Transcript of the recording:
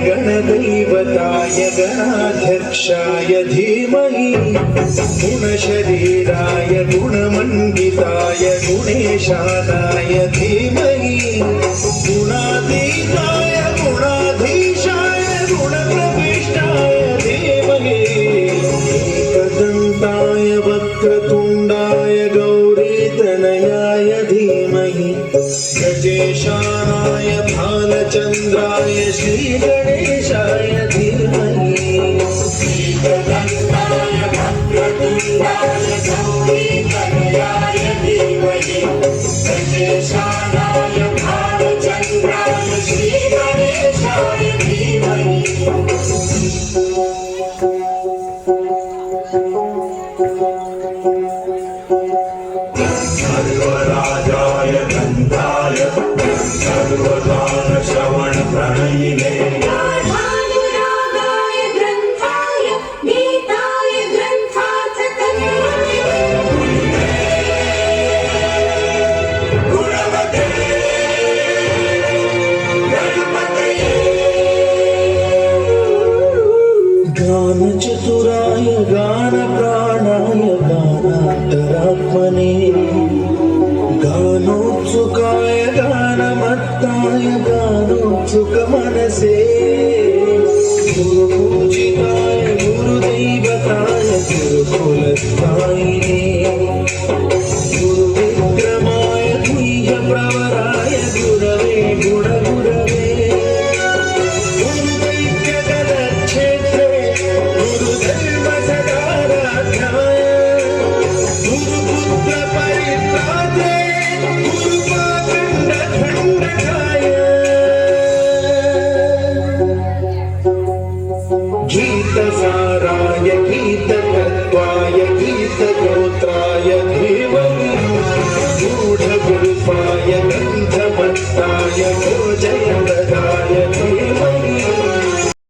गणदैवताय गणाध्यक्षाय धीमहि गुणशरीराय गुणमण्डिताय गुणेशानाय धीमहि गुणातीताय गुणाधीशाय गुणप्रविष्टाय धीमहि एकदन्ताय वक्रतुण्डाय गौरीतनयाय धीमहि गजेशानाय भालचन्द्राय श्रीगणेशाय धीमहि एकदन्ताय वक्रतुण्डाय गौरीतनयाय धीमहि गजेशानाय भालचन्द्राय श्रीगणेशाय धीमहि सर्वराजाय गन्धाय सर्वदानश्रवणप्रणयिने गाढानुरागाय ग्रन्थाय गीताय ग्रन्थार्थतन्मये गुणवते गणपतये गानचतुराय गानप्राणाय गानान्तरात्मने गानोत्सुकाय गानमत्ताय गानोत्सुकमनसे गुरुपूजिताय गुरुदैवताय गुरुकुलस्थायिने गुरुविक्रमाय गुह्यप्रवराय गुरवे गुणगुरवे गुरुदैक्यगदक्षेत्रे गुरुधर्मसदाराध्याय गुरुपुत्रपरित्रात्रे गीतसाराय गीततत्त्वाय गीतगोत्राय धीमहि गूढगुल्पाय गन्धमत्ताय भोजयप्रदाय